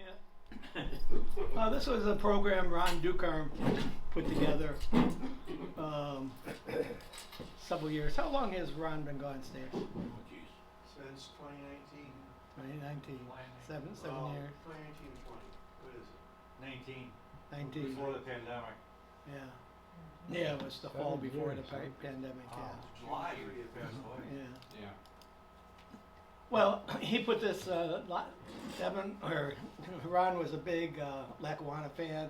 Yeah. This was a program Ron Dukarm put together several years. How long has Ron been gone, Steve? Since 2019. 2019. Seven years. 2019 or 20. What is it? 19. 19. Before the pandemic. Yeah. Yeah, it was the fall before the pandemic. Yeah. July you passed away. Yeah. Yeah. Well, he put this. Ron was a big Lackawanna fan,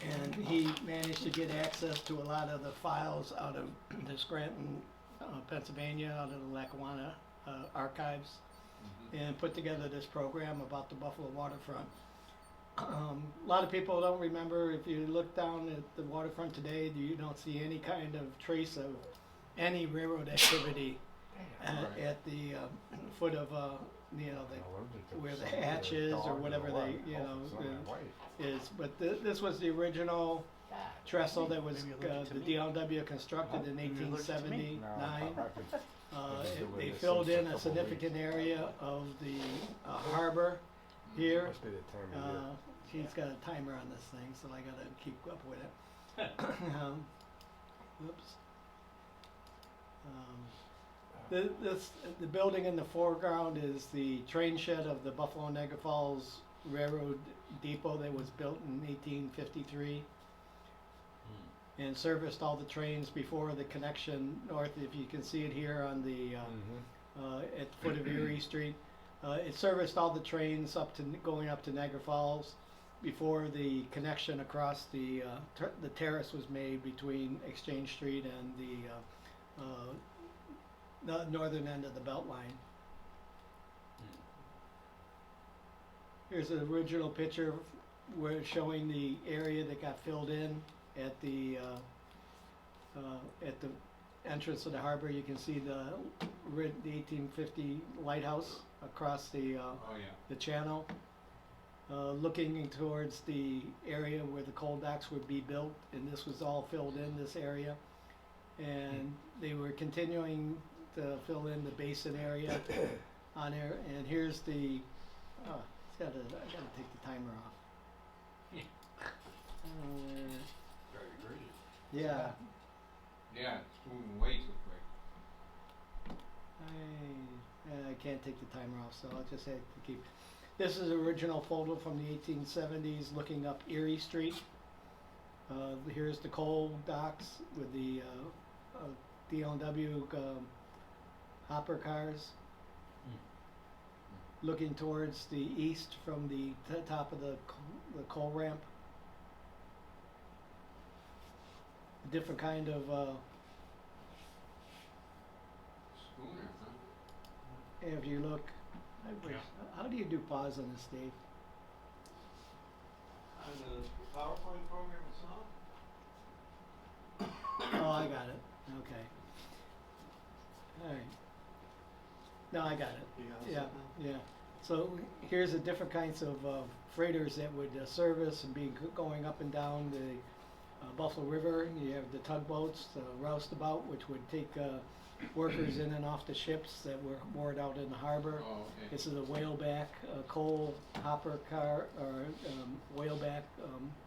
and he managed to get access to a lot of the files out of the Scranton, Pennsylvania, out of the Lackawanna archives, and put together this program about the Buffalo waterfront. A lot of people don't remember. If you look down at the waterfront today, you don't see any kind of trace of any railroad activity at the foot of where the hatch is or whatever is. But this was the original trestle that was the DLW constructed in 1879. They filled in a significant area of the harbor here. She's got a timer on this thing, so I gotta keep up with it. The building in the foreground is the train shed of the Buffalo Niagara Falls Railroad Depot that was built in 1853 and serviced all the trains before the connection north. If you can see it here on the at the foot of Erie Street, it serviced all the trains up to going up to Niagara Falls before the connection across the terrace was made between Exchange Street and the northern end of the Beltline. Here's the original picture where it's showing the area that got filled in at the entrance of the harbor. You can see the 1850 lighthouse across the channel. Looking towards the area where the coal docks would be built, and this was all filled in, this area. And they were continuing to fill in the basin area on there. And here's the, I gotta take the timer off. Very crazy. Yeah. Yeah, it's moving way too quick. I can't take the timer off, so I'll just have to keep. This is an original photo from the 1870s looking up Erie Street. Here's the coal docks with the DLW hopper cars. Looking towards the east from the top of the coal ramp. A different kind of Schooner, huh? if you look, how do you do pause on this, Dave? On the PowerPoint program itself? Oh, I got it. Okay. All right. No, I got it. You got it Yeah, yeah. So here's the different kinds of freighters that would service and be going up and down the Buffalo River. You have the tugboats, the roustabout, which would take workers in and off the ships that were moored out in the harbor. Oh, okay. This is a whaleback coal hopper car or whaleback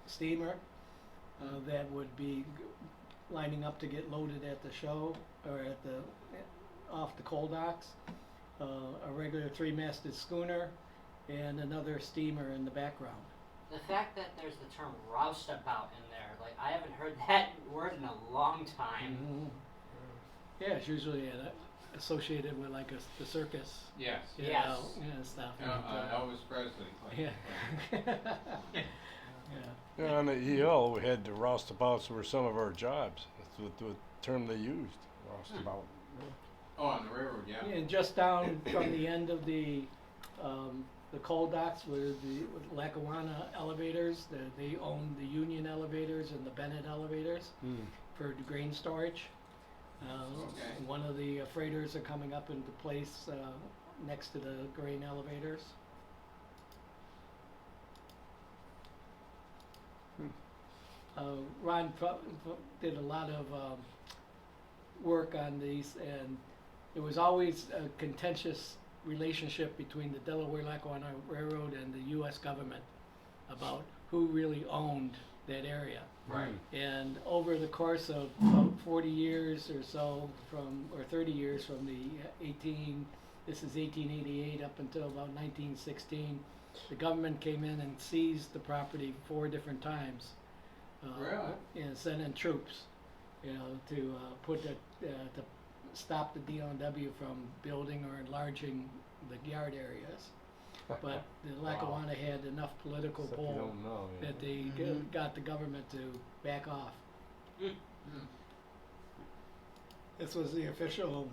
steamer that would be lining up to get loaded at the show or at the off the coal docks. A regular three-masted schooner and another steamer in the background. The fact that there's the term roustabout in there, like I haven't heard that word in a long time. Mm-hmm. Yeah, it's usually associated with like the circus. Yes. You Yes. know, and stuff. Elvis Presley. Yeah. Yeah. Yeah, on the EL, we had the roustabouts were some of our jobs. That's what the term they used, roustabout. Oh, on the railroad, yeah. And just down from the end of the coal docks were the Lackawanna elevators. They owned the Union elevators and the Bennett elevators for the grain storage. Okay. One of the freighters are coming up into place next to the grain elevators. Ron did a lot of work on these, and it was always a contentious relationship between the Delaware-Lackawanna Railroad and the U.S. government about who really owned that area. Right. And over the course of about 40 years or so, or 30 years from this is 1888 up until about 1916, the government came in and seized the property 4 different times. Really? And sent in troops, to to stop the DLNW from building or enlarging the yard areas. But the Lackawanna had enough political Except you pull don't know. Yeah. that they got the government to back off. Mm. This was the official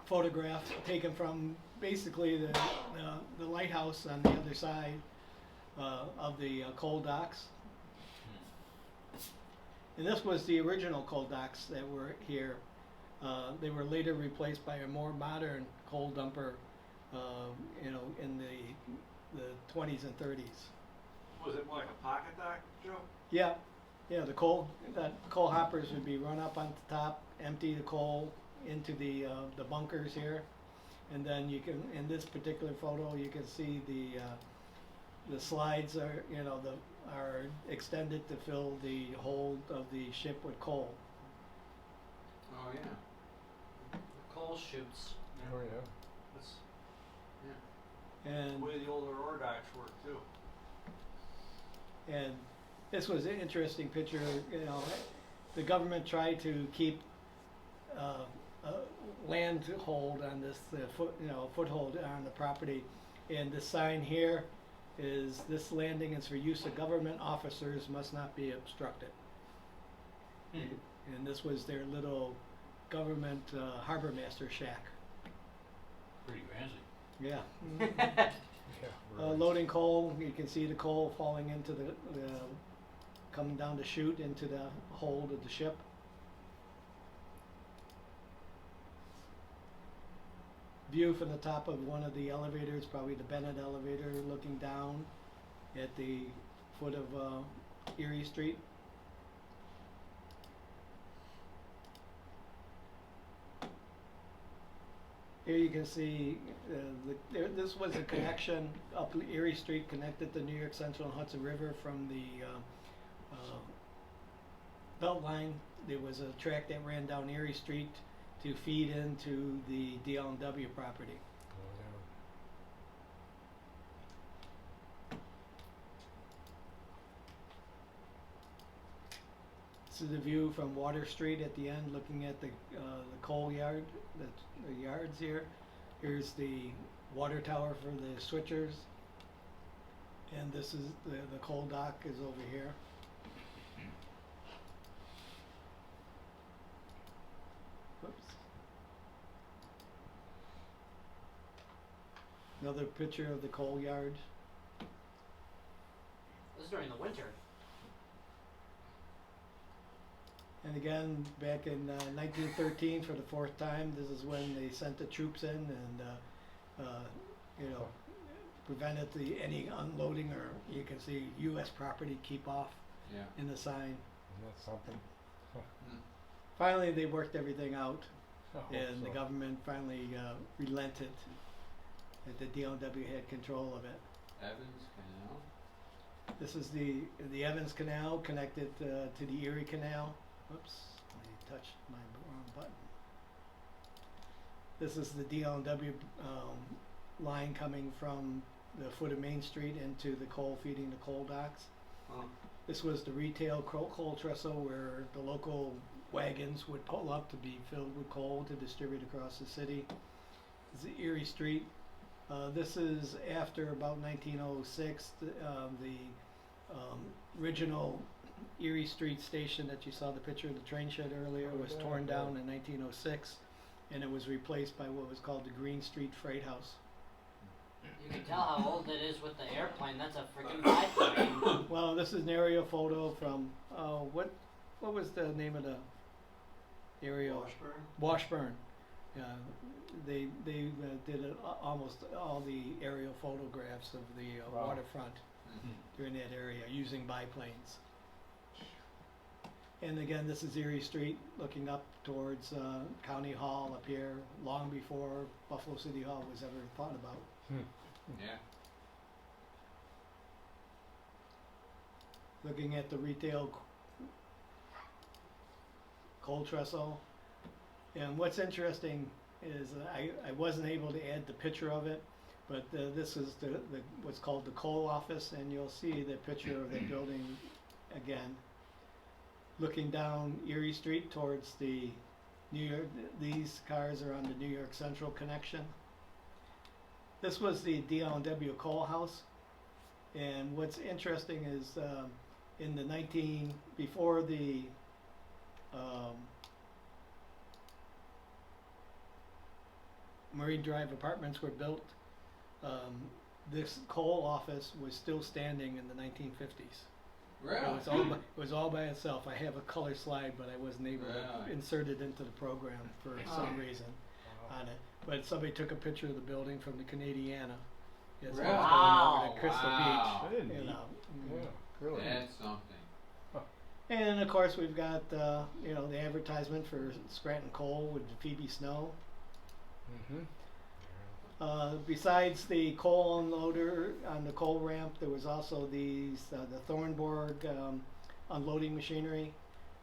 photograph taken from basically the lighthouse on the other side of the coal docks. And this was the original coal docks that were here. They were later replaced by a more modern coal dumper, in the 20s and 30s. Was it like a pocket dock, Joe? Yeah, the coal hoppers would be run up on the top, empty the coal into the bunkers here, and then you can, in this particular photo, you can see the slides are extended to fill the hold of the ship with coal. Oh, yeah. The coal chutes. Oh yeah. That's And the way the older ore docks work too. And this was an interesting picture. The government tried to keep land hold on this foothold on the property. And the sign here is, "This landing is for use of government officers, must not be obstructed." And this was their little government harbor master shack. Pretty fancy. Yeah. Yeah. Right. Loading coal, you can see the coal falling into coming down the chute into the hold of the ship. View from the top of one of the elevators, probably the Bennett elevator, looking down at the foot of Erie Street. Here you can see this was a connection up Erie Street, connected to New York Central and Hudson River from the belt line. There was a track that ran down Erie Street to feed into the DLNW property. Oh, yeah. This is the view from Water Street at the end, looking at the coal yard, the yards here. Here's the water tower for the switchers. And this is the coal dock is over here. Whoops. Another picture of the coal yard. This is during the winter. And again, back in 1913, for the 4th time, this is when they sent the troops in and, prevented any unloading, or you can see U.S. property, keep off Yeah. in the sign. Isn't that something? Finally, they worked everything out, I hope and the so. government finally relented that the DLNW had control of it. Evans Canal. This is the Evans Canal connected to the Erie Canal. Oops, I touched my wrong button. This is the DLNW line coming from the foot of Main Street into the coal, feeding the coal docks. This was the retail coal trestle where the local wagons would pull up to be filled with coal to distribute across the city. This is Erie Street. This is after about 1906, the original Erie Street station that you saw the picture of the train shed earlier was torn down in 1906, and it was replaced by what was called the Green Street Freight House. You can tell how old it is with the airplane. That's a freaking biplane. Well, this is an aerial photo from what was the name of the aerial? Washburn? Washburn. They did almost all the aerial photographs of the Wow. waterfront during that area using biplanes. And again, this is Erie Street looking up towards County Hall up here, long before Buffalo City Hall was ever thought about. Yeah. Looking at the retail coal trestle. And what's interesting is I wasn't able to add the picture of it, but this is the what's called the coal office, and you'll see the picture of the building again. Looking down Erie Street towards the New York, these cars are on the New York Central connection. This was the D.L.W. coal house, and what's interesting is in the before the Marine Drive apartments were built, this coal office was still standing in the 1950s. Really? It was all by itself. I have a color slide, but I wasn't able to Really? insert it into the program for some reason on it. But somebody took a picture of the building from the Canadiana. As Really? I was going over to Crystal Wow. I didn't Beach. You eat. know. Yeah, really. That's something. And of course we've got the advertisement for Scranton Coal with Phoebe Snow. Besides the coal unloader on the coal ramp, there was also the Thornburg unloading machinery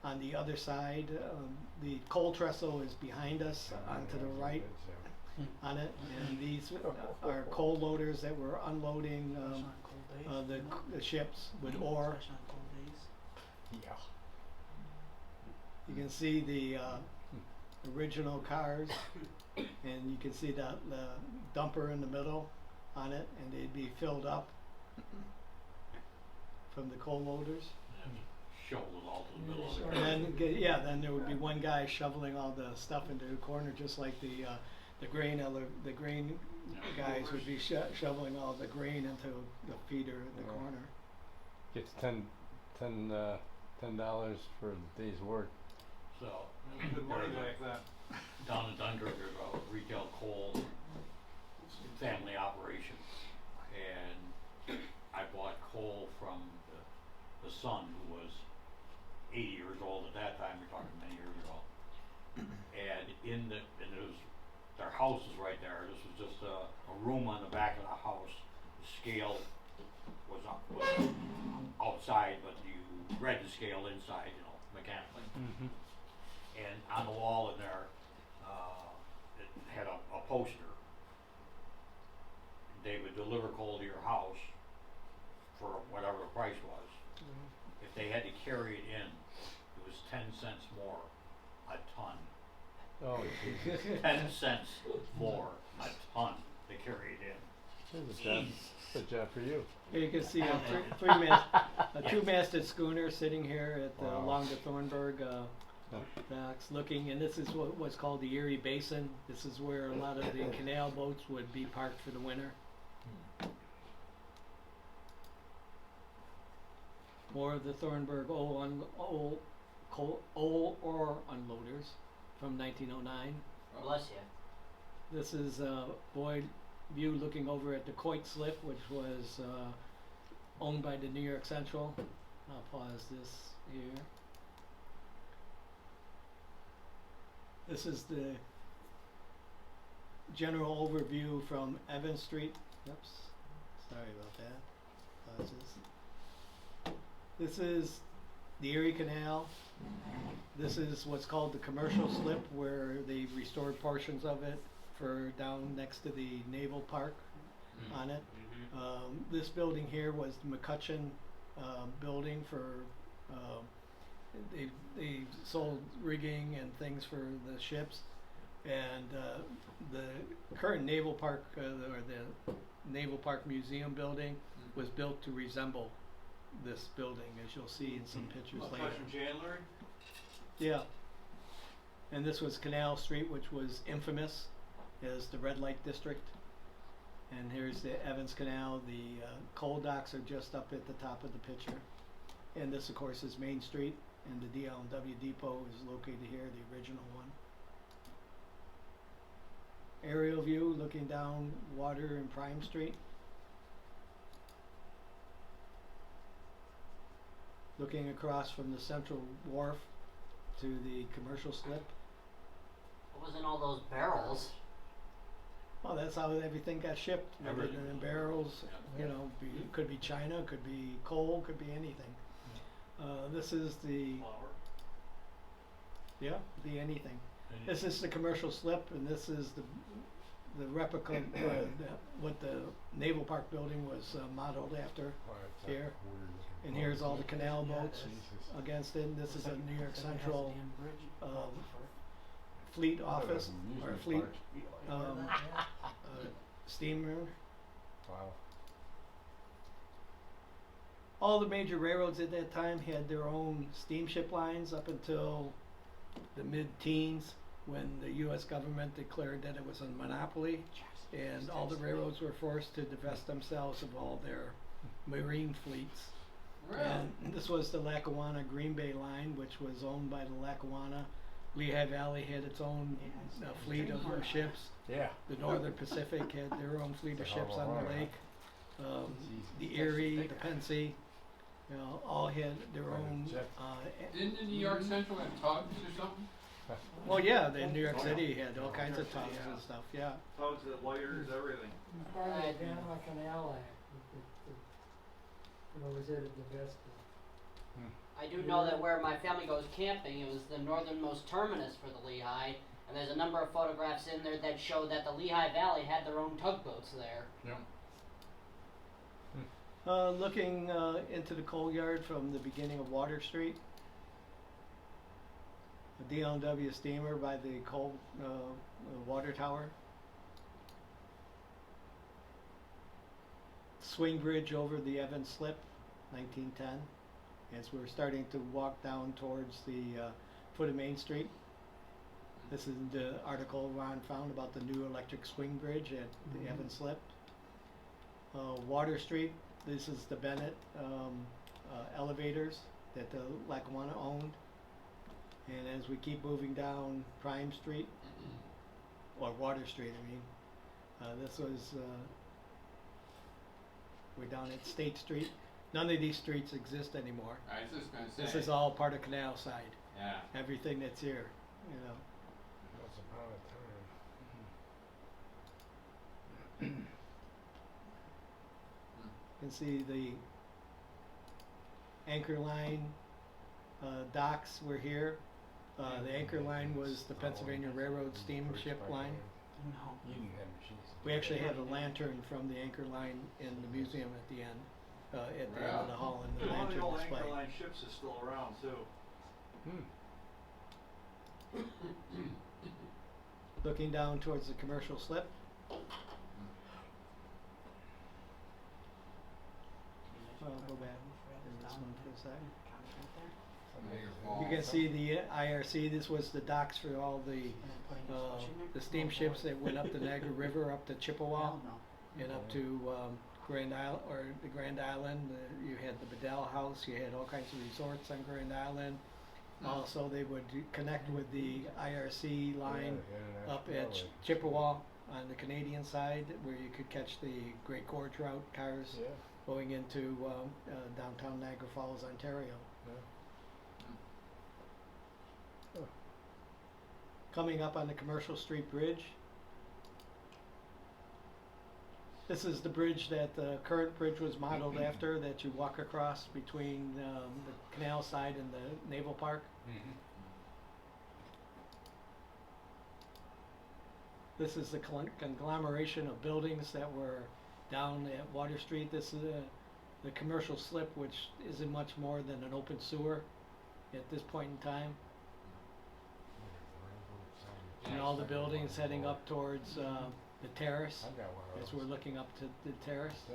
on the other side. The coal trestle is behind us onto the right on it, and these are coal loaders that were unloading the ships with ore. Yeah. You can see the original cars, and you can see the dumper in the middle on it, and they'd be filled up from the coal loaders. Shoveled all to the middle of the And then there would be one guy shoveling all the stuff into the corner, just like the grain guys would be shoveling all the grain into the feeder in the corner. Gets $10 for a day's work. So, it was good money back then. Down in Dunkirk, there's a retail coal family operation, and I bought coal from the son, who was 80 years old at that time. We're talking many years ago. And their house is right there. This was just a room on the back of the house. The scale was outside, but you read the scale inside, mechanically. And on the wall in there, it had a poster. They would deliver coal to your house for whatever the price was. If they had to carry it in, it was 10 cents more a ton. Oh, 10 cents more a ton to carry it in. Good job. Good job for you. Here you can see a two-masted schooner sitting here at along the Thornburg docks, looking, and this is what's called the Erie Basin. This is where a lot of the canal boats would be parked for the winter. More of the Thornburg old ore unloaders from 1909. Bless you. This is Boyd view looking over at the Coit Slip, which was owned by the New York Central. I'll pause this here. This is the general overview from Evans Street. Oops, sorry about that. Pauses. This is the Erie Canal. This is what's called the commercial slip, where they restored portions of it for down next to the Naval Park on it. This building here was the McCutcheon building for they sold rigging and things for the ships, and the current Naval Park or the Naval Park Museum building was built to resemble this building, as you'll see in some pictures later. From Chandler? Yeah. And this was Canal Street, which was infamous as the red light district. And here's the Evans Canal. The coal docks are just up at the top of the picture. And this, of course, is Main Street, and the D.L.W. Depot is located here, the original one. Aerial view looking down Water and Prime Street. looking across from the central wharf to the commercial slip. What was in all those barrels? Well, that's how everything got shipped, everything in barrels, you know, could be China, could be coal, could be anything. This is the, yeah, be anything. This is the commercial slip, and this is the replica, what the Naval Park building was modeled after here. And here's all the canal boats against it. And this is a New York Central fleet office, or fleet steamer. Wow. All the major railroads at that time had their own steamship lines up until the mid-teens, when the U.S. government declared that it was a monopoly, and all the railroads were forced to divest themselves of all their marine fleets. Really? And this was the Lackawanna Green Bay line, which was owned by the Lackawanna. Lehigh Valley had its own fleet of ships. Yeah. The Northern Pacific had their own fleet of ships on the lake. The Erie, the Pensy, you know, all had their own. Didn't the New York Central have tugs or something? Well, yeah, the New York City had all kinds of tugs and stuff. Yeah. Tugs, lawyers, everything. Part of the Panama Canal Act, was it the best? I do know that where my family goes camping, it was the northernmost terminus for the Lehigh, and there's a number of photographs in there that show that the Lehigh Valley had their own tugboats there. Yeah. Looking into the coal yard from the beginning of Water Street, the DLW steamer by the coal water tower, swing bridge over the Evans Slip, 1910, as we're starting to walk down towards the foot of Main Street. This is the article Ron found about the new electric swing bridge at the Evans Slip. Water Street, this is the Bennett elevators that the Lackawanna owned. And as we keep moving down Prime Street, or Water Street, I mean, this was, we're down at State Street. None of these streets exist anymore. I was just gonna say. This is all part of Canal Side. Yeah. Everything that's here, you know. Once upon a time. You can see the anchor line docks were here. The anchor line was the Pennsylvania Railroad steamship line. You didn't have machines. We actually have a lantern from the anchor line in the museum at the end, at the end of the hall, and the One of lantern the old display. anchor line ships is still around too. Looking down towards the commercial slip. I'll go back to this one for a second. You can see the IRC. This was the docks for all the steamships that went up the Niagara River, up to Chippewa, and up to Grand Island, or the Grand Island. You had the Bedell House. You had all kinds of resorts on Grand Island. Also, they would connect with the IRC line up at Chippewa on the Canadian side, where you could catch the Great Gorge Route cars going into downtown Niagara Falls, Ontario. Coming up on the Commercial Street Bridge. This is the bridge that the current bridge was modeled after, that you walk across between the canal side and the Naval Park. This is the conglomeration of buildings that were down at Water Street. This is the commercial slip, which isn't much more than an open sewer at this point in time. And all the buildings heading up towards the terrace, I got one of as those. we're looking up to the terrace.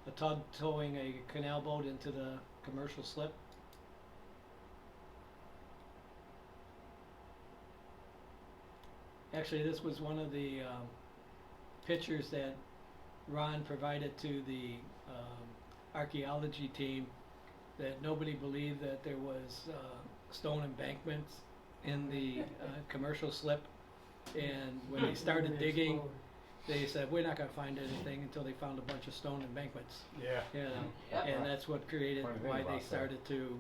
A tug towing a canal boat into the commercial slip. Actually, this was one of the pictures that Ron provided to the archaeology team, that nobody believed that there was stone embankments in the commercial slip. And when they started digging, they said, we're not gonna find anything until they found a bunch of stone embankments. Yeah. You know, Yep. and that's what created Funny thing why about they that. started to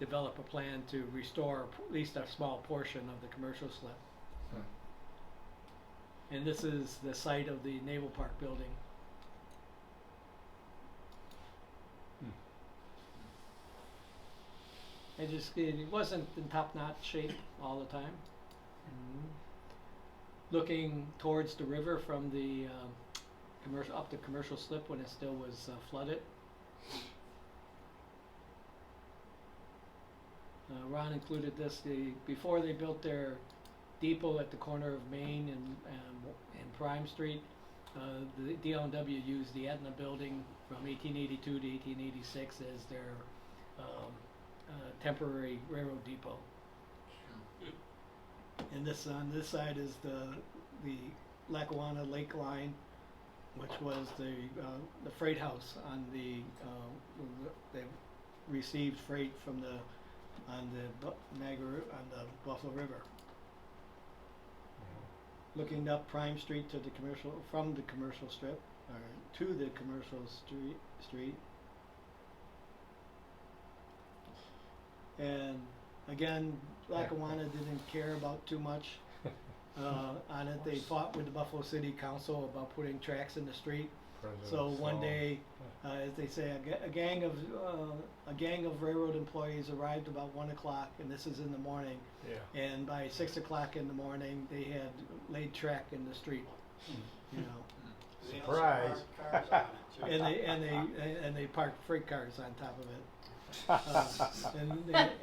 develop a plan to restore at least a small portion of the commercial slip. And this is the site of the Naval Park building. It wasn't in top-notch shape all the time. Looking towards the river from the commercial up the commercial slip when it still was flooded. Ron included this before they built their depot at the corner of Main and Prime Street. The DLNW used the Etna building from 1882 to 1886 as their temporary railroad depot. And this on this side is the Lackawanna Lake Line, which was the freight house on they received freight from Niagara on the Buffalo River. Looking up Prime Street to the from the commercial strip or to the commercial street. And again, Lackawanna didn't care about too much on it. They fought with the Buffalo City Council about putting tracks in the street. So one day, as they say, a gang of railroad employees arrived about 1 o'clock, and this is in the morning. Yeah. And by 6 o'clock in the morning, they had laid track in the street. You know, Surprise. and they parked freight cars on top of it.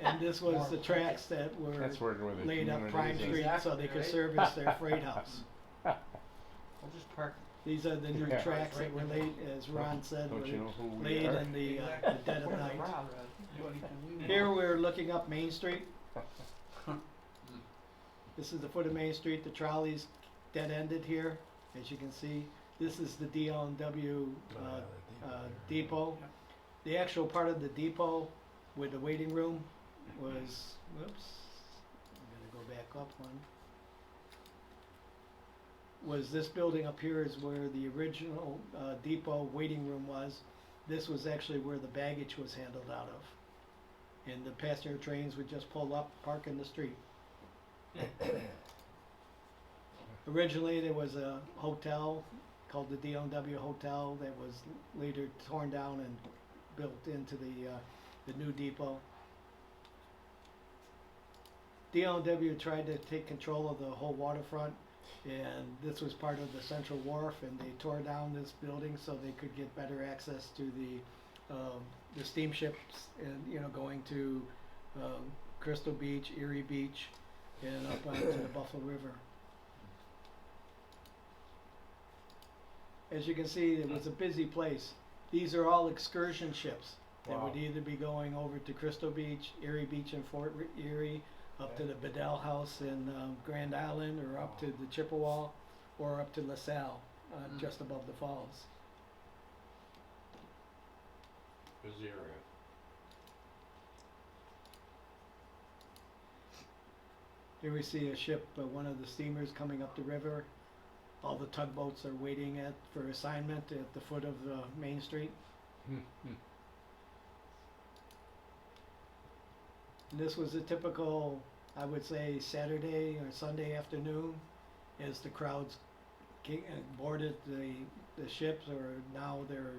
And this was the tracks that were That's working with the laid up Prime communities. Street so they could service their freight house. We'll just park. These are the new Yeah. tracks that were laid, as Ron said, Don't were you know who we laid are? in the dead of night. Here. Here we're looking up Main Street. This is the foot of Main Street. The trolley's dead-ended here, as you can see. This is the DLNW depot. The actual part of the depot with the waiting room was, whoops, I'm gonna go back up one. Was this building up here is where the original depot waiting room was. This was actually where the baggage was handled out of. And the passenger trains would just pull up, park in the street. Originally there was a hotel called the DLNW Hotel that was later torn down and built into the new depot. DLNW tried to take control of the whole waterfront, and this was part of the Central Wharf, and they tore down this building so they could get better access to the steamships, and going to Crystal Beach, Erie Beach, and up onto the Buffalo River. As you can see, it was a busy place. These are all excursion ships that would either be going over to Crystal Beach, Erie Beach and Fort Erie, up to the Bedell House in Grand Island, or up to the Chippewa, or up to LaSalle, just above the falls. Busy area. Here we see a ship, one of the steamers coming up the river. All the tugboats are waiting for assignment at the foot of Main Street. And this was a typical, I would say, Saturday or Sunday afternoon, as the crowds boarded the ships, or now they're,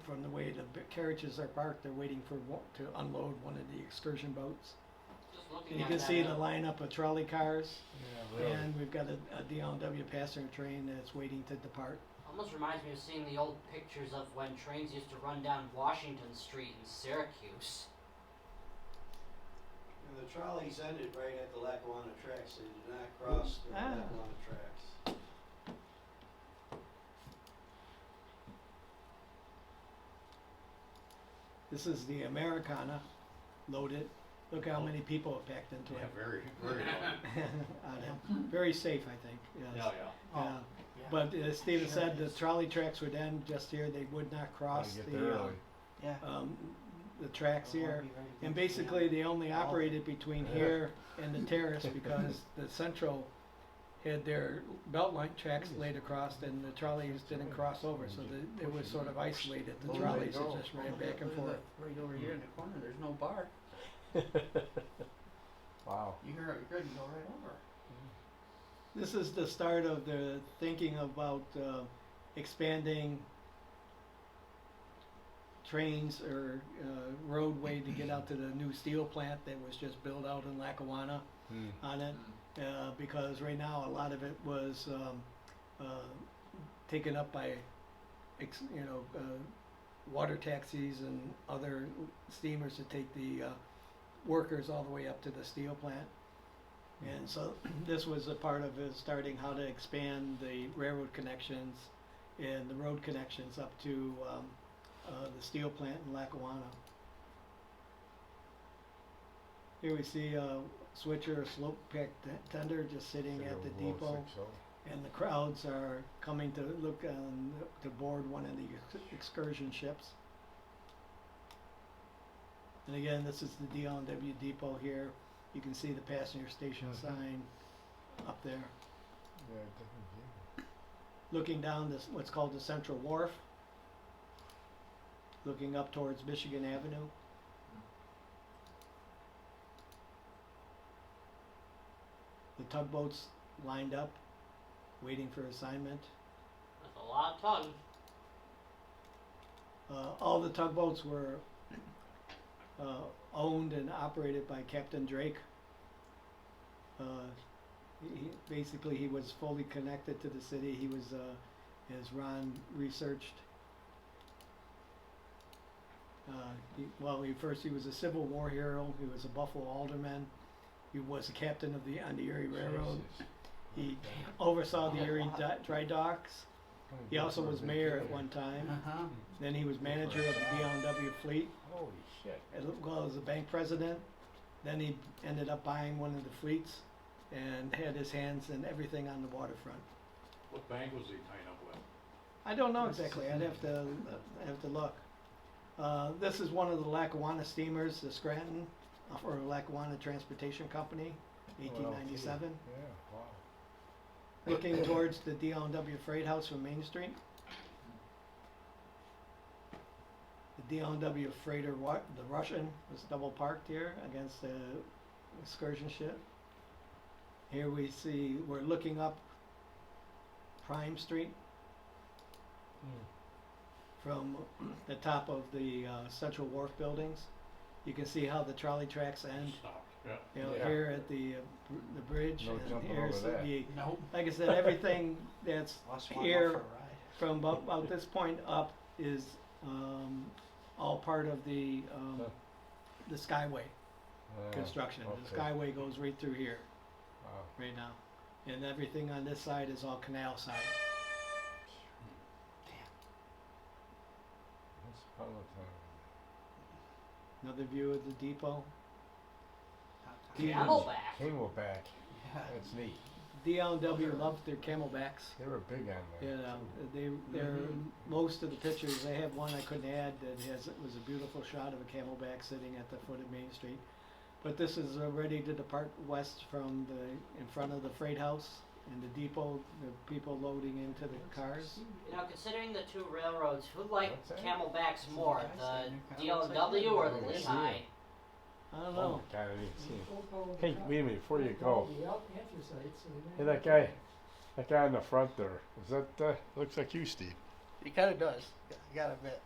from the way the carriages are parked, they're waiting to unload one of the excursion boats. Just looking And you at can that, see the lineup of trolley cars, Yeah, really. and we've got a DLNW passenger train that's waiting to depart. almost reminds me of seeing the old pictures of when trains used to run down Washington Street in Syracuse. And the trolleys ended right at the Lackawanna tracks. They did not cross the Lackawanna tracks. This is the Americana, loaded. Look how many people have packed into Yeah, it. very, very long. Very safe, I think. Yes. Yeah, yeah. Yeah. But as Steven said, the trolley tracks would end just here. They would not cross Gotta get there early. the tracks here. And basically, they only operated between here and the terrace because the Central had their beltline tracks laid across, and the trolleys didn't cross over, so it was sort of isolated. The Oh, trolleys there you had go. just ran back and forth. Right over here in the corner, there's no bar. Wow. You hear it good and go right over. This is the start of the thinking about expanding trains or roadway to get out to the new steel plant that was just built out in Lackawanna on it. Because right now a lot of it was taken up by, water taxis and other steamers to take the workers all the way up to the steel plant. And so this was a part of it, starting how to expand the railroad connections and the road connections up to the steel plant in Lackawanna. Here we see a switcher, a slope pack tender just sitting at the depot, and the crowds are coming to look to board one of the excursion ships. And again, this is the DLNW depot here. You can see the passenger station sign up there. Yeah, definitely. Looking down this, what's called the Central Wharf. Looking up towards Michigan Avenue. The tugboats lined up, waiting for assignment. That's a lot of tugs. All the tugboats were owned and operated by Captain Drake. He was fully connected to the city. He was, as Ron researched, he was a Civil War hero. He was a Buffalo alderman. He was a captain on the Erie Railroad. He oversaw the Erie dry docks. He also was mayor at one time. Then he was manager of the DLNW fleet, Holy shit. as well as a bank president. Then he ended up buying one of the fleets and had his hands in everything on the waterfront. What bank was he tying up with? I don't know exactly. I'd have to look. This is one of the Lackawanna steamers, the Scranton, for Lackawanna Transportation Company, 1897. Yeah, wow. Looking towards the DLNW Freight House from Main Street. The DLNW freighter, the Russian, was double parked here against the excursion ship. Here we're looking up Prime Street from the top of the Central Wharf buildings. You can see how the trolley tracks end. Stopped. Yeah. Here at the bridge, No and jumping here's over that. Nope. like I said, everything that's Lost one here off for a ride. from about this point up is all part of the Skyway construction. The okay. Skyway goes right through here Wow. right now, and everything on this side is all canal side. Once upon a time. Another view of the depot. Camelback. Camelback. Yeah. That's neat. DLNW loved their camelbacks. They were big on there. They're most of the pictures. They have one I couldn't add that was a beautiful shot of a camelback sitting at the foot of Main Street. But this is ready to depart west from in front of the freight house and the depot. The people loading into the cars. Considering the two railroads, who liked What's that? camelbacks more, the DLNW or the Let's see Lehigh? I don't Oh know. my God, I didn't see it. Hey, wait a minute, before you go. Hey, Hey, that guy in the front there. Is that, looks like you, Steve. He kind of does. You got a bit.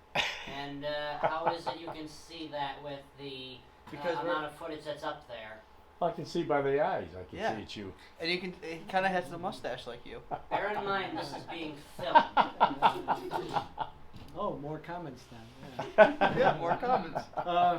And how is it you can see that with the Because amount of footage that's up there? I can see by the eyes. I can Yeah. see it's you. And he kind of has the mustache like you. Bear in mind, this is being filmed. Oh, more comments then. Yeah. Yeah, more comments.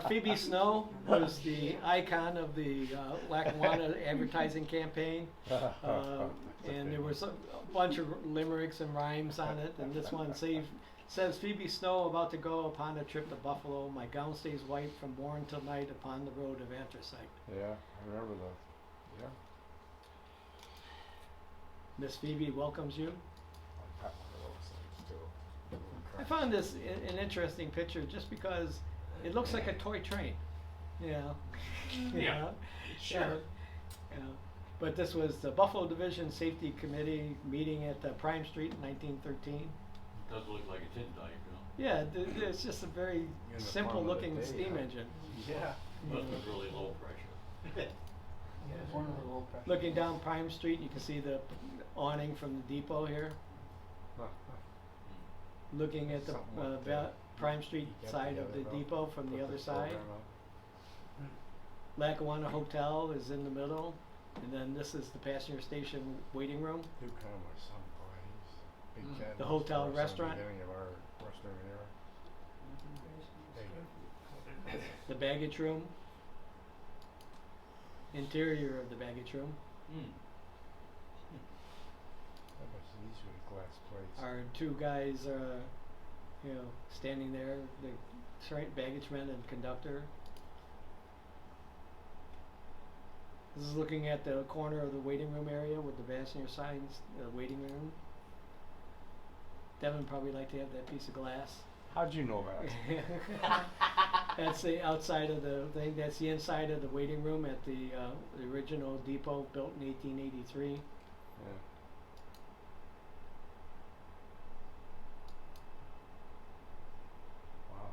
Phoebe Snow was the icon of the Lackawanna advertising campaign. And there was a bunch of limericks and rhymes on it, and this one says Phoebe Snow about to go upon a trip to Buffalo. My gown stays white from morn till night upon the road of anthracite. Yeah, I remember that. Yeah. Miss Phoebe welcomes you. I got one of those things too. I found this an interesting picture just because it looks like a toy train. Yeah. Yeah. Sure. Yeah. But this was the Buffalo Division Safety Committee meeting at Prime Street in 1913. Does look like a tin type, you know. Yeah, it's just a very In the simple farm of the looking day, steam huh? engine. Yeah. Must be really low pressure. Yeah, it's one of the low pressure. Looking down Prime Street, you can see the awning from the depot here. Looking at the Something like that. Prime Street You get side of together, the though, depot from put the other this side. program up. Lackawanna Hotel is in the middle, and then this is the passenger station waiting room. Do kind of my son, boy. He's big cat. The hotel From the restaurant. beginning of our Western era. Big. The baggage room. Interior of the baggage room. How much these with glass plates? Our two guys, standing there, the baggage man and conductor. This is looking at the corner of the waiting room area with the passenger signs, the waiting room. Devin probably like to have that piece of glass. How'd you know that? That's the outside of the thing. That's the inside of the waiting room at the original depot built in 1883. Yeah. Wow.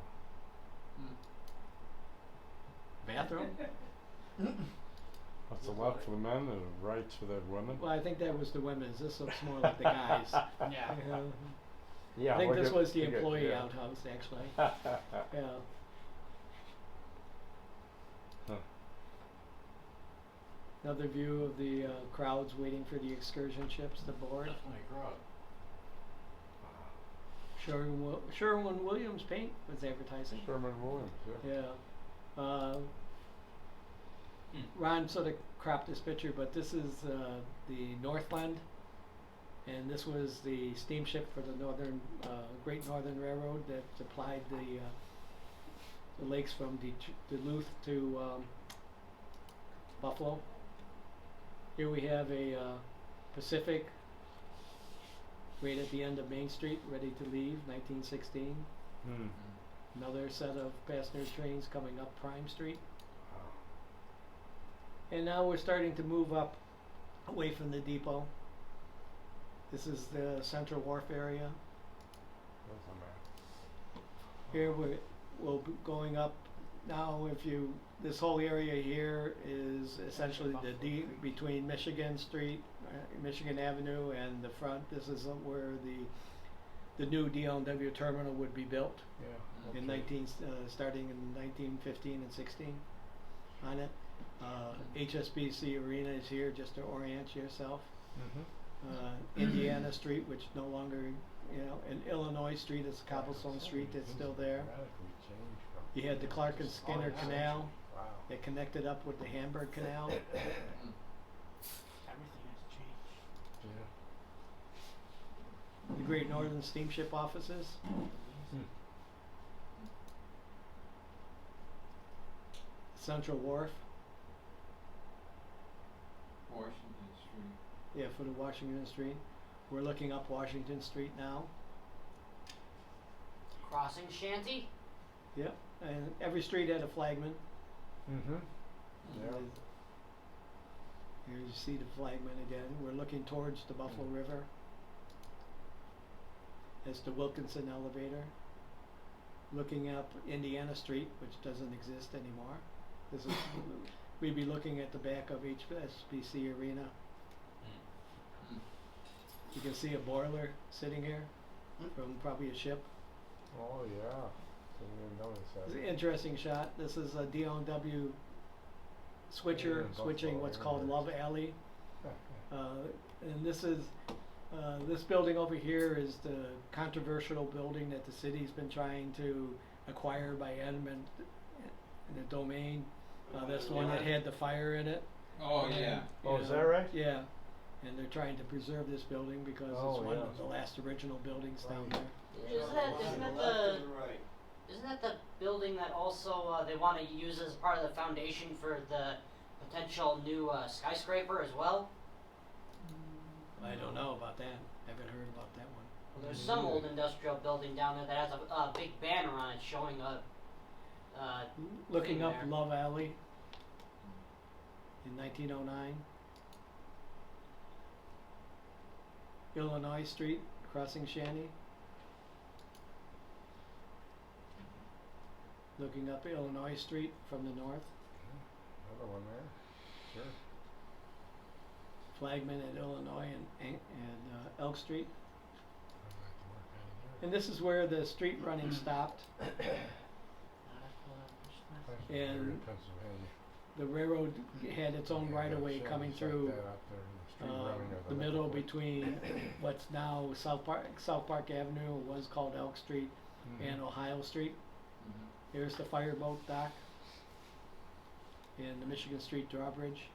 Bathroom. What's the left for the men and the right for the women? Well, I think that was the women's. This looks more like the guys. Yeah. Yeah. I think look this at- was the look at- employee yeah. outhouse, actually. Huh. Yeah. Another view of the crowds waiting for the excursion ships to board. Definitely a crowd. Sherwin-Williams Paint was advertising. Sherman Williams, yeah. Yeah. Ron sort of cropped this picture, but this is the Northland, and this was the steamship for the Great Northern Railroad that supplied the lakes from Duluth to Buffalo. Here we have a Pacific right at the end of Main Street, ready to leave, 1916. Another set of passenger trains coming up Prime Street. And now we're starting to move up away from the depot. This is the Central Wharf area. There's a map. Here we'll be going up now. This whole area here is essentially between Michigan Street, Michigan Avenue, and the front. This is where the new DLW terminal would be built Yeah. in starting in 1915 and 16 on it. HSBC Arena is here just to orient yourself. Indiana Street, which no longer, and Illinois Street is Cobblestone Street that's still there. Radically changed from- You had the Clark and Skinner Oh, Canal Wow. that connected up with the Hamburg Canal. Everything has changed. Yeah. The Great Northern Steamship offices. Central Wharf, Washington Street. yeah, for the Washington Street. We're looking up Washington Street now. Crossing shanty? Yep, and every street had a flagman. Yeah. Here you see the flagman again. We're looking towards the Buffalo River. That's the Wilkinson elevator. Looking up Indiana Street, which doesn't exist anymore. This is we'd be looking at the back of HSBC Arena. You can see a boiler sitting here from probably a ship. Oh, yeah. Didn't even notice It's that. an interesting shot. This is a DLW switcher Yeah, switching Buffalo what's called Airways. Love Alley. And this is this building over here is the controversial building that the city's been trying to acquire by eminent in the domain. That's the one that had the fire in it. Oh, yeah. Oh, is that right? Yeah, and they're trying to preserve this building because Oh, it's one yeah. of the last original buildings down Right. there. Isn't that To the left and the right. Isn't that the building that also they want to use as part of the foundation for the potential new skyscraper as well? I don't know about that. Haven't heard about that one. Well, there's some old industrial building down there that has a big banner on it showing a Looking thing up there. Love Alley in 1909. Illinois Street, crossing Shanty. Looking up Illinois Street from the north. Another one there. Sure. Flagman at Illinois and Elk Street. I'd like to work out of And this is where the street running stopped. there. And Pennsylvania. the railroad had its own Yeah, right of got way sheds coming like through that out there in the street running of the middle network. between what's now South Park Avenue, was called Elk Street, Mhm. and Ohio Street. Mhm. Here's the fireboat dock and the Michigan Street drawbridge.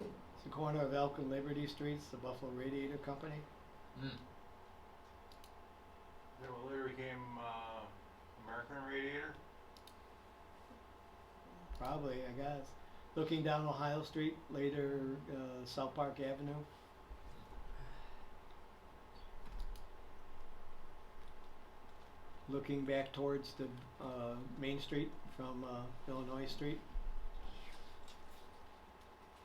It's the corner of Elk and Liberty Streets, the Buffalo Radiator Company. Mm. Then it later became, American Radiator. Probably, I guess. Looking down Ohio Street, later South Park Avenue. Looking back towards the Main Street from Illinois Street.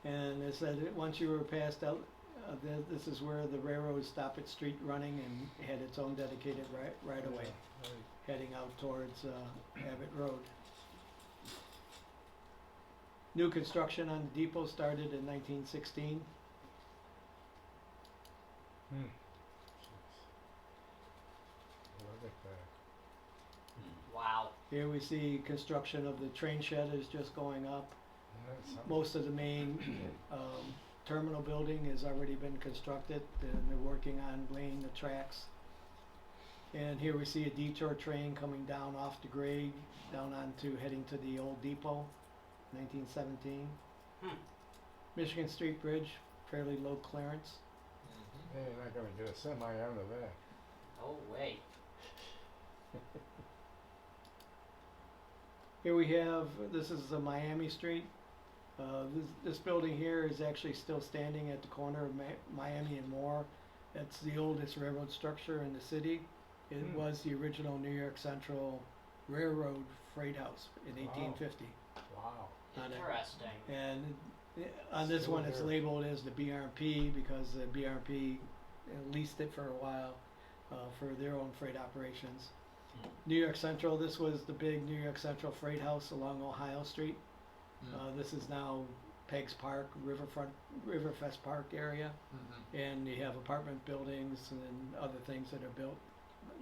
And it said that once you were past out, this is where the railroad stopped its street running and had its own dedicated right of way, Right. heading out towards Abbott Road. New construction on the depot started in 1916. Hmm. Look at that. Wow. Here we see construction of the train shed is just going up. Isn't that something? Most of the main terminal building has already been constructed, and they're working on laying the tracks. And here we see a detour train coming down off the grade, down onto heading to the old depot, 1917. Hmm. Michigan Street Bridge, fairly low clearance. Mhm. Hey, you're not gonna get a semi under that. Oh wait. Here we have, this is the Miami Street. This building here is actually still standing at the corner of Miami and Moore. It's the oldest railroad structure in the city. It Hmm. was the original New York Central Railroad freight house in Wow. 1850. Wow. On it. Interesting. And on this Still one, it's there. labeled as the BRP because the BRP leased it for a while for their own freight operations. New York Central, this was the big New York Central freight house along Ohio Street. Mm. This is now Peggs Park, Riverfest Park area, Mhm. and you have apartment buildings and other things that are built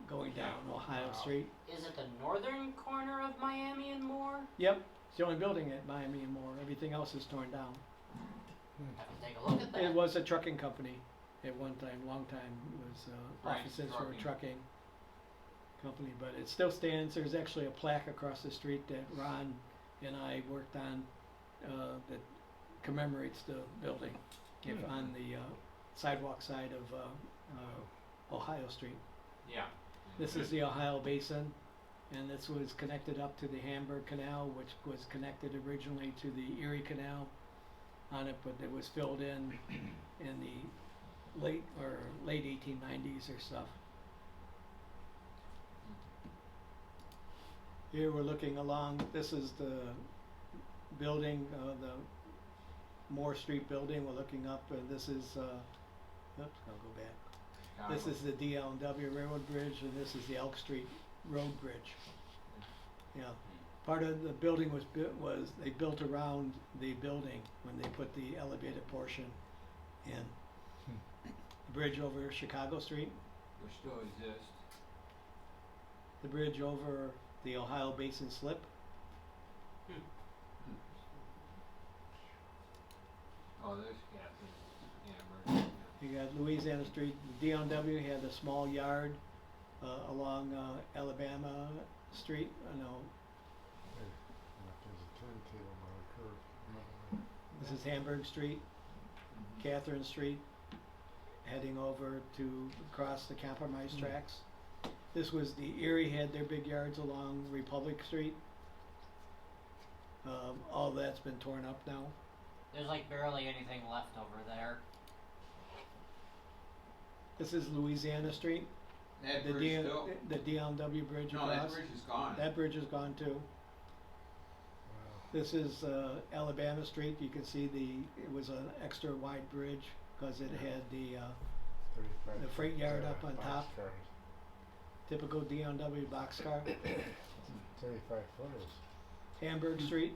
going down Ohio Wow. Street. Is it the northern corner of Miami and Moore? Yep, it's the only building at Miami and Moore. Everything else is torn down. Have to take a look at that. It was a trucking company at one time, long time. It was Right, offices for a trucking. trucking company, but it still stands. There's actually a plaque across the street that Ron and I worked on that commemorates the building on the sidewalk side of Ohio Street. Yeah. This is the Ohio Basin, and this was connected up to the Hamburg Canal, which was connected originally to the Erie Canal on it, but it was filled in the late 1890s or stuff. Here we're looking along, this is the building, the Moore Street building. We're looking up, and this is, oops, I'll go back. This is the DL&W Railroad Bridge, and this is the Elk Street Road Bridge. Yeah, part of the building was they built around the building when they put the elevated portion in. The bridge over Chicago Street, Which still exists. the bridge over the Ohio Basin Slip. Oh, there's Catherine. Yeah, You got Louisiana Street. The DL&W had a small yard along Alabama Street. No, There's a turntable on the curve. this is Hamburg Street, Catherine Street, heading over to cross the Compromise tracks. This was the Erie had their big yards along Republic Street. All that's been torn up now. There's like barely anything left over there. This is Louisiana Street, That the bridge still. the DL&W bridge No, across. that bridge is gone. That bridge is gone too. Wow. This is Alabama Street. You can see it was an extra wide bridge cause it had the 35 the freight yard up on top. boxcars. typical D&W boxcar. 35 footers. Hamburg Street,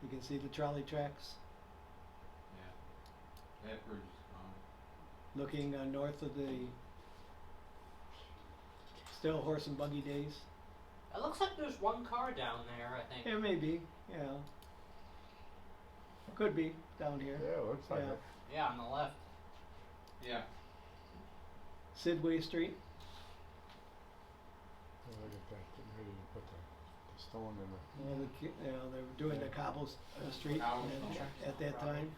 you can see the trolley tracks. Yeah. That bridge is gone. Looking north of the still horse and buggy days. It looks like there's one car down there, I think. It may be, yeah. Could be down here. Yeah, it looks like Yeah. it. Yeah, on the left. Yeah. Sidway Street. Oh, look at that, getting ready to put the stone in the. Well, they were doing the cobble street at that time.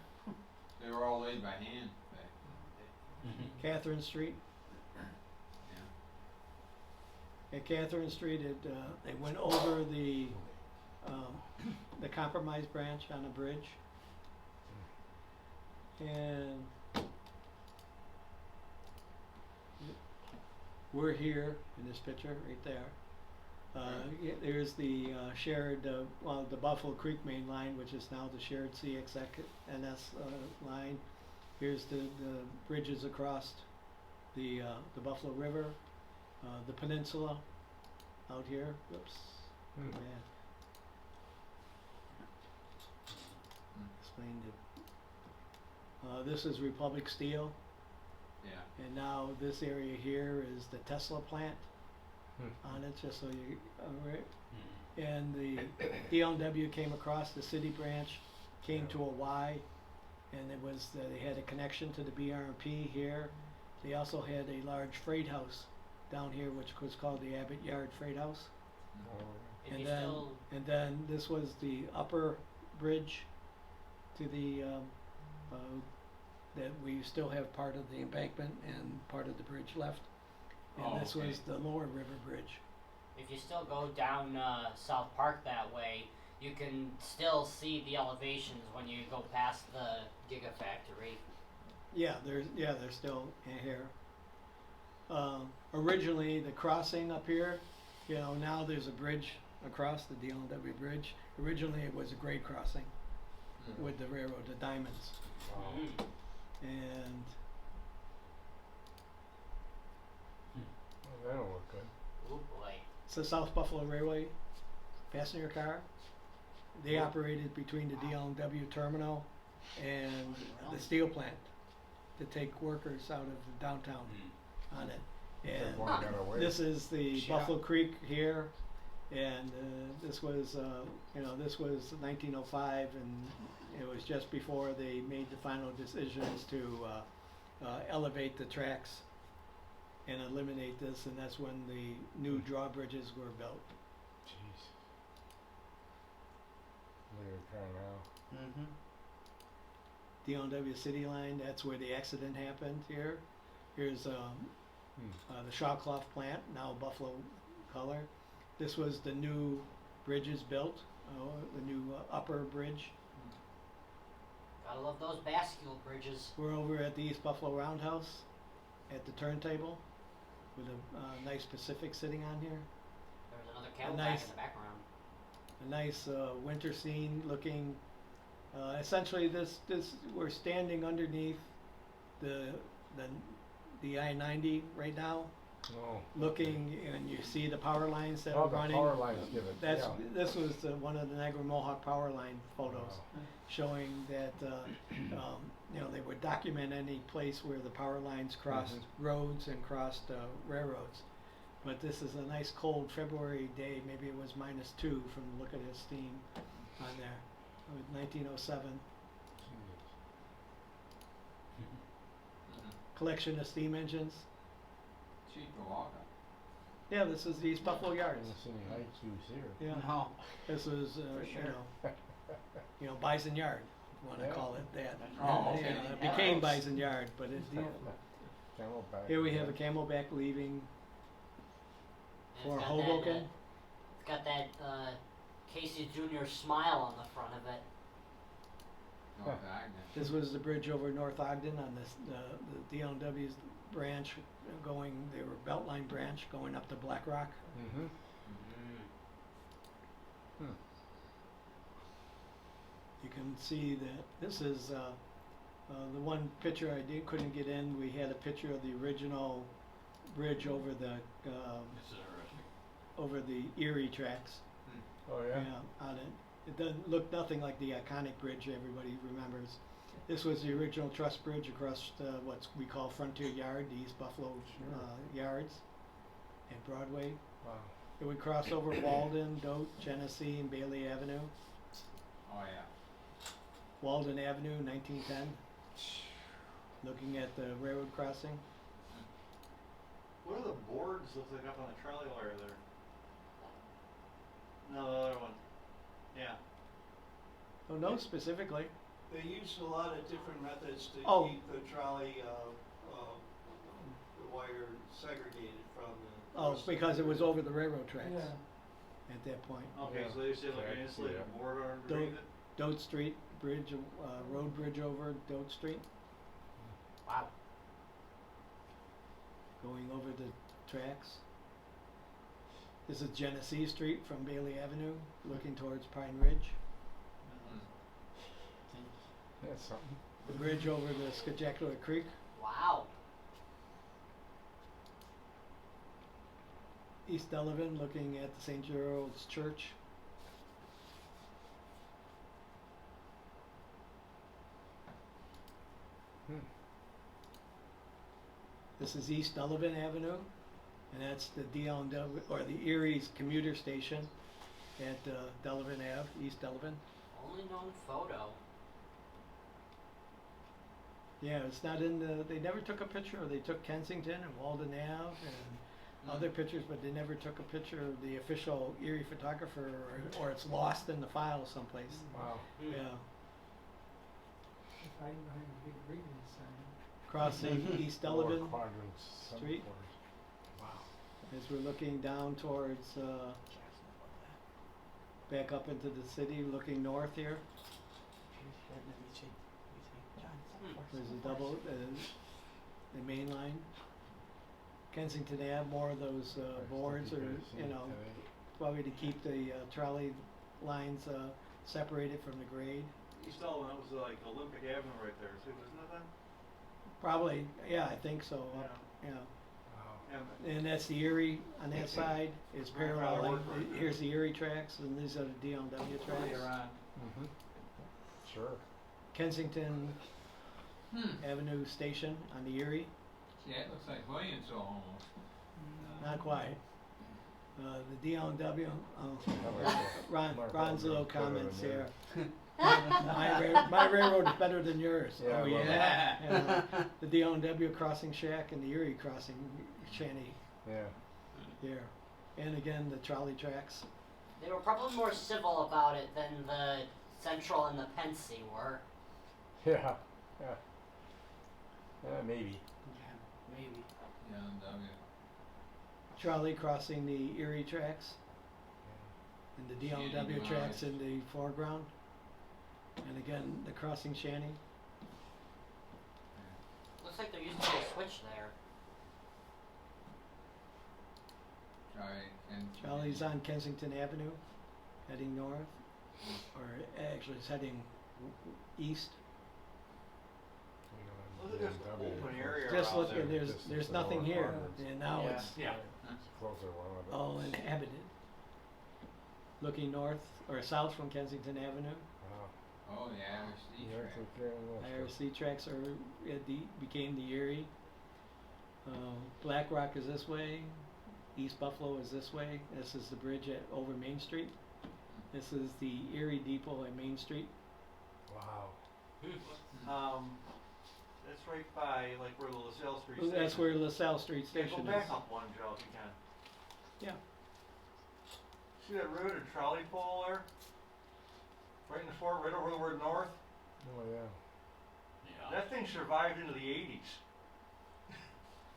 They were all laid by hand back in Catherine Street. the day. At Catherine Street, they went over the Compromise branch on a bridge. And we're here in this picture, right there. There's the shared, the Buffalo Creek main line, which is now the shared CXNS line. Here's the bridges across the Buffalo River, the peninsula out here. Whoops. Hmm. Yeah. Explained it. This is Republic Steel, Yeah. and now this area here is the Tesla plant on it, just so you, right. And the DLW came across the city branch, came to a Y, and it was, they had a connection to the BRP here. They also had a large freight house down here, which was called the Abbott Yard Freight House. Oh, If And you then, still, and then this was the upper bridge to the, that we still have part of the embankment and part of the bridge left. And Oh, this okay. was the lower river bridge. if you still go down South Park that way, you can still see the elevations when you go past the Gigafactory. Yeah, they're still in here. Originally, the crossing up here, now there's a bridge across the DLW bridge. Originally, it was a grade crossing with the railroad, the diamonds. wow. Mm. And Well, that'll look good. Oh boy. it's the South Buffalo Railway passenger car. They operated between the DLW terminal and the steel plant to take workers out of the downtown on it. And One got away. this is the Yeah. Buffalo Creek here, and this was, this was 1905, and it was just before they made the final decisions to elevate the tracks and eliminate this, and that's when the new drawbridges were built. Jeez. Look at the car now. Mm-hmm. DLW City Line, that's where the accident happened here. Here's the Shawcloth plant, now Buffalo color. This was the new bridges built, the new upper bridge. Gotta love those bascule bridges. We're over at the East Buffalo Roundhouse at the turntable with a nice Pacific sitting on here. There's another Cadillac nice- in the background. A nice winter scene looking. Essentially, this we're standing underneath the I-90 right now, Oh. looking, and you see the power lines that Oh, are the running. power lines give it, That's yeah. This was one of the Niagara Mohawk power line photos, Wow. showing that they would document any place where the power lines crossed roads and crossed railroads. But this is a nice cold February day. Maybe it was -2 from the look of the steam on there. It was 1907. Collection of steam engines. Cheap to walk up. Yeah, this is the East Buffalo Yards. Didn't see any height shoes here. Yeah. No. This was, sure. Bison Yard, if you want to Yeah. call it that. Oh, okay. It became Bison Yard, but it, Camelback. here we have a Camelback leaving And for it's got Hoboken. It's got that Casey Jr. smile on the front of it. North Agnes. This was the bridge over North Ogden on the DLW's branch they were Beltline branch going up to Black Rock. Mm-hmm. You can see that this is The one picture couldn't get in, we had a picture of the original bridge over the, This is interesting. over the Erie tracks. Oh, yeah? On it. It doesn't look nothing like the iconic bridge everybody remembers. This was the original truss bridge across what we call Frontier Yard, the East Buffalo yards, and Broadway. Wow. It would cross over Walden, Dote, Genesee, and Bailey Avenue. Oh, yeah. Walden Avenue, 1910. Looking at the railroad crossing. What are the boards look like up on the trolley wire there? No, the other one. Yeah. Oh, no, specifically. They use a lot of different methods to Oh. keep the trolley, the wire segregated from the. Oh, rest of because the it was grid. over the railroad tracks Yeah. at that point. Okay, Yeah. so they say like Yeah, I an can see insulated that. board underneath it? Dote Street Bridge, road bridge over Dote Street, Wow. going over the tracks. This is Genesee Street from Bailey Avenue, looking towards Pine Ridge. That's something. The bridge over the Scajackula Creek. Wow. East Delavan, looking at the St. Gerald's Church. This is East Delavan Avenue, and that's the DL&W, or the Erie's commuter station at Delavan Ave, East Delavan. Only known photo. Yeah, it's not in the, they never took a picture, or they took Kensington and Walden Ave and other pictures, but they never took a picture of the official Erie photographer, or it's lost in the file someplace. Wow. Yeah, Hiding behind a big reading sign. crossing East Lower Delavan quadrants, some Street. quarters. Wow. as we're looking down towards, back up into the city, looking north here. There's a double, the main line. Kensington Ave, more of those boards are, you know, probably to keep the trolley lines separated from the grade. East Elton, that was like Olympic Avenue right there too, isn't it then? Probably, yeah, I think so. Yeah. Wow. Yeah. And that's the Erie on that side is My father paralleling. worked right there. Here's the Erie tracks, and these are the DL&W tracks. Later on. Mm-hmm. Sure. Kensington Avenue Station on the Erie. Yeah, it looks like Williamsville almost. Not quite. The DL&W, Mark Ron's little Wahlberg better comments than here. My railroad is better than yours. Yeah, Oh, well, yeah. The DL&W crossing shack and the Erie crossing shanty Yeah. here. And again, the trolley tracks. They were probably more civil about it than the Central and the Pensy were. Yeah. Yeah. Maybe. Maybe. Yeah, and Trolley crossing the Erie tracks and the DL&W Shanty tracks Lodge. in the foreground. And again, the crossing shanty. Looks like there used to be a switch there. Trolley's on Kensington Avenue, heading north, or actually it's heading east. Look at this open area Just around look, there. there's nothing here, and now Yeah. it's Yeah. Closer one of it. all inhabited. Looking north or south from Kensington Avenue, Wow. oh, the IRC Yeah, track. it's okay, well, IRC tracks became the Erie. Black Rock is this way, East Buffalo is this way. This is the bridge over Main Street. This is the Erie Depot at Main Street. Wow. That's right by like where the LaSalle Street station. That's where LaSalle Street Yeah, Station go is. back up one, Joe, if you can. Yeah. See that riveted trolley pole there? Right in the fort, right over the word north? Oh, yeah. Yeah. That thing survived into the 80s.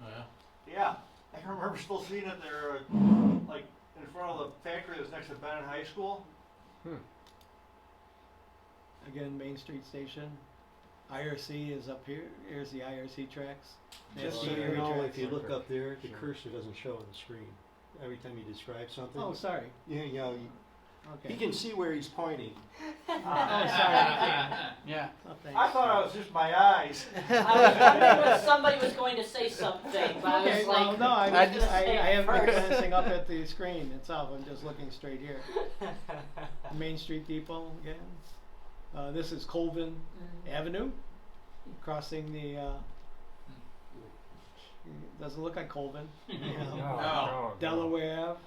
Yeah. Yeah, I can remember still seeing it there, like in front of the factory that's next to Bennett High School. Again, Main Street Station. IRC is up here. Here's the IRC tracks. That's Just the so you Erie know, tracks. if you look up there, the Sure. cursor doesn't show on the screen. Every time you describe something. Oh, sorry. Yeah, Okay. He can see where he's pointing. Oh, sorry, I can't. Yeah. Oh, thanks. I thought it was just my eyes. I was wondering if somebody was going to say something, but I Okay, was well, like, no, I who's was gonna I say it haven't been first? glancing up at the screen itself. I'm just looking straight here. Main Street Depot again. This is Colvin Avenue, crossing the. Doesn't look like Colvin. You know. No. Delaware Ave.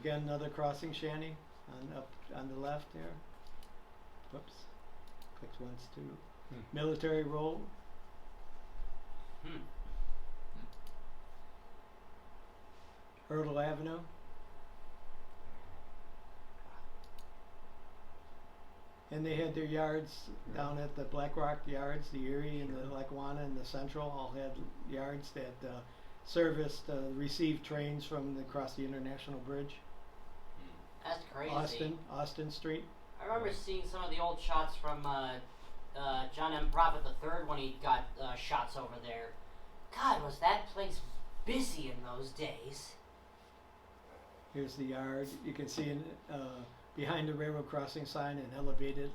Again, another crossing shanty up on the left there. Whoops. Clicks once too. Military Road. Hurdle Avenue. And they had their yards down at the Black Rock yards, the Erie and the Lackawanna and the Central all had yards that serviced, received trains from across the International Bridge. That's crazy. Austin Street. I remember seeing some of the old shots from John M. Prophet III when he got shots over there. God, was that place busy in those days? Here's the yard. You can see behind the railroad crossing sign an elevated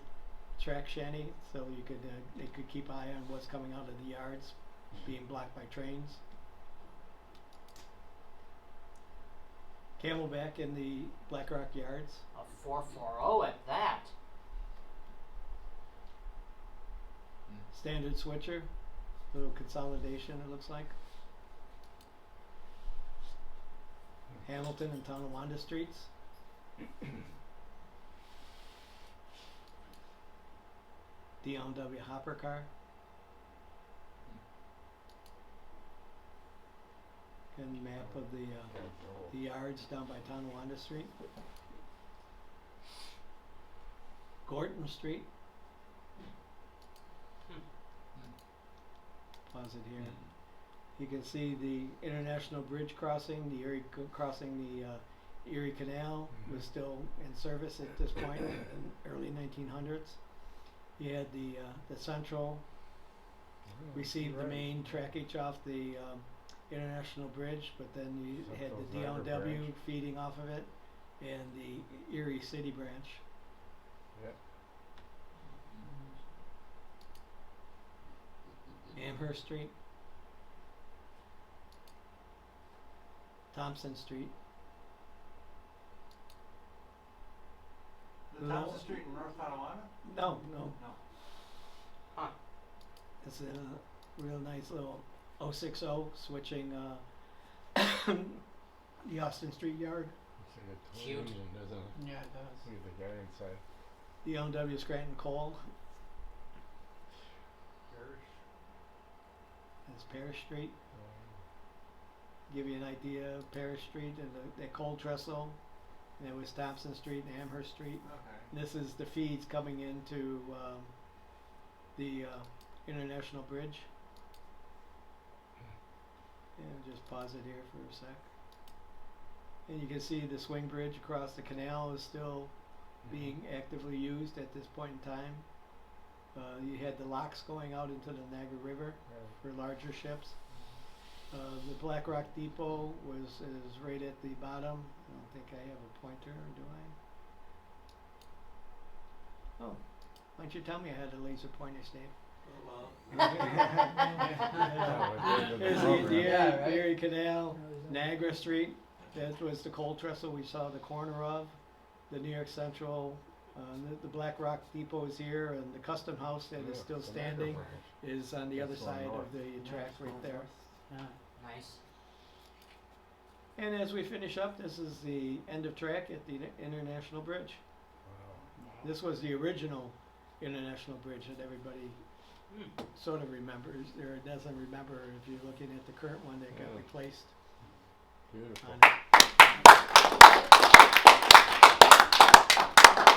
track shanty, so you could they could keep eye on what's coming out of the yards, being blocked by trains. Camelback in the Black Rock yards. A 440 at that. Standard switcher, little consolidation it looks like. Hamilton and Tonawanda streets. DLW hopper car. And map of the yards down by Tonawanda Street. Gorton Street. Pause it here. You can see the International Bridge crossing, the Erie crossing the Erie Canal was still in service at this point in early 1900s. You had the Central received the main trackage off the International Bridge, but then you had the DLW feeding off of it, and the Erie City branch. Yep. Amherst Street, Thompson Street. The Thompson Street in North Tonawanda? No. No. Huh. It's a real nice little 060 switching the Austin Street yard. Looks like a toy Cute. engine, doesn't it? Yeah, it does. Look at the guy inside. The LW Scranton Coal. That's Parish Street. Give you an idea of Parish Street and the coal trestle. And it was Thompson Street and Amherst Street. Okay. This is the feeds coming into the International Bridge. And just pause it here for a sec. And you can see the swing bridge across the canal is still being actively used at this point in time. You had the locks going out into the Niagara River for larger ships. The Black Rock Depot is right at the bottom. I don't think I have a pointer, do I? Oh, why don't you tell me I had a laser pointer, Steve? There's the Erie Canal, Niagara Street. That was the coal trestle we saw the corner of. The New York Central, the Black Rock Depot is here, and the Custom House that is still standing is on the other side of the track right there. Yeah. Nice. And as we finish up, this is the end of track at the International Bridge. This was the original International Bridge that everybody sort of remembers, or doesn't remember if you're looking at the current one that got replaced. Beautiful. On it.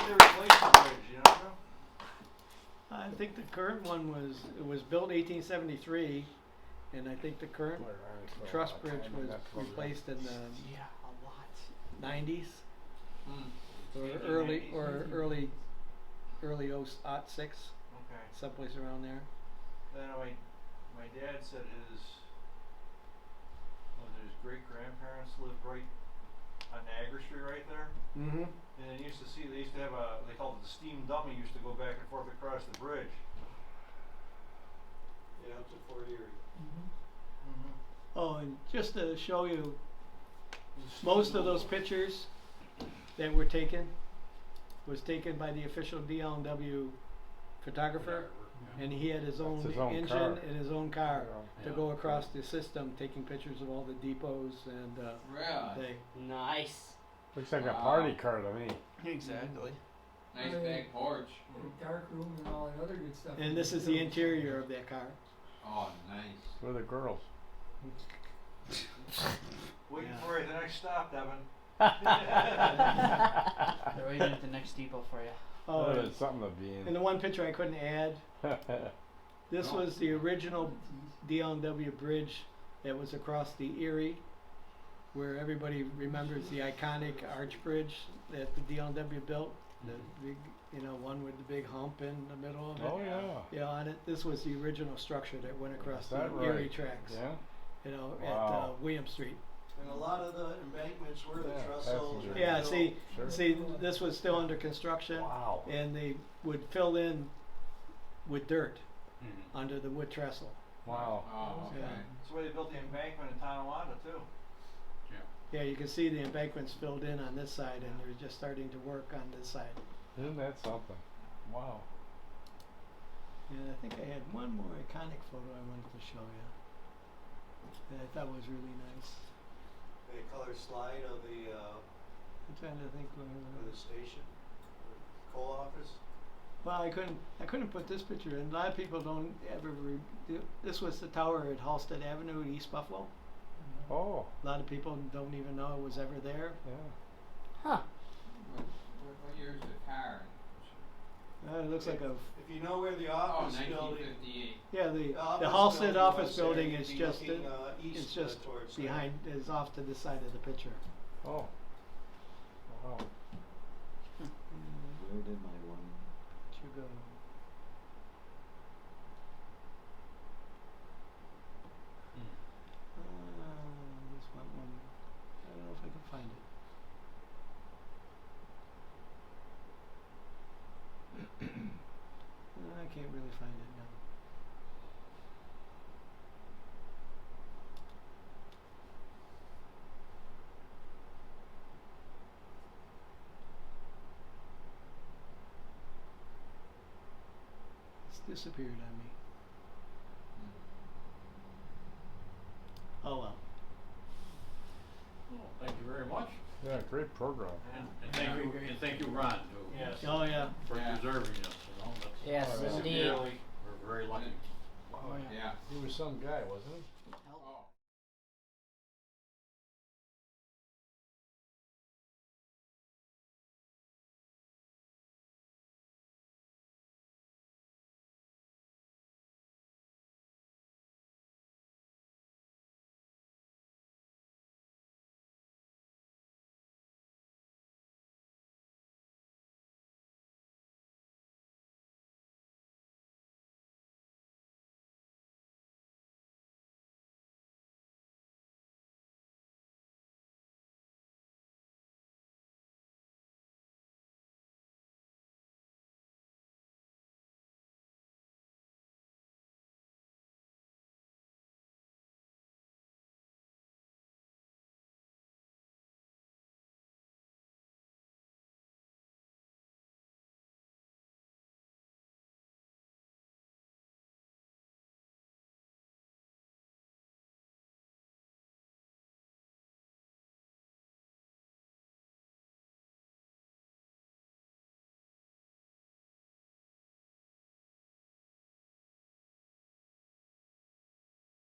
They replaced the bridge, you know? I think the current one was built 1873, and I think the current truss bridge was replaced in the Yeah, a lot. 90s or 1890s. early 06, Okay. someplace around there. Then my dad said his great grandparents lived right on Niagara Street right there. Mm-hmm. And they used to have they called it the steam dummy, used to go back and forth across the bridge. Yeah, up to Fort Erie. Oh, and just to show you, most of those pictures that were taken was taken by the official DLW photographer, and he had his own, his own engine car. and his own car to Yeah. go across the system, taking pictures of all the depots and Really? thing. Nice. Looks like a Wow. party car to me. Exactly. Nice Oh, yeah. big porch. The dark room and all that other good stuff. And this is the interior of that car. Oh, nice. Where are the girls? Waiting Yeah. for you at the next stop, Devin. They're waiting at the next depot for you. Oh, That is something to be and in. the one picture I couldn't add, this No. was the original DLW bridge that was across the Erie, where everybody remembers the iconic arch bridge that the DLW built, the big, one with the big hump in the middle of it. Oh yeah. Yeah, on it, this was the original structure that went across Is the that Erie right? tracks, Yeah. at Wow. William Street. And a lot of the embankments were the Yeah, trestles. passenger. were Yeah, built. see, this was still under construction, Wow. and they would fill in with dirt Mhm. under the wood trestle. Wow. Oh, okay. Yeah. That's the way they built the embankment in Tonawanda too. Yeah, you can see the embankments filled in on this side, and they're just starting to work on this side. Isn't that something? Wow. And I think I had one more iconic photo I wanted to show you that I thought was really nice. A color slide of the I'm trying to think. of the station, the coal office. Well, I couldn't put this picture in. A lot of people don't ever. This was the tower at Halsted Avenue in East Buffalo. Oh. A lot of people don't even know it was ever there. Yeah. What year is the car? It looks like a If you know where the Oh, office building, 1958. yeah. The office Halsted building office was there, building you'd is be just looking, it's east, just towards there. behind is off to the side of the picture. Oh. Wow. Where did my one picture go? This one. I don't know if I can find it. I can't really find it now. It's disappeared on me. Oh well. Well, thank you very much. Yeah, great program. And thank you, Ron, too. Yes. Oh yeah. For Yeah. preserving us, that's. Yes, Oh, yeah. indeed. We're very lucky. Wow. Yeah. He was some guy, wasn't he?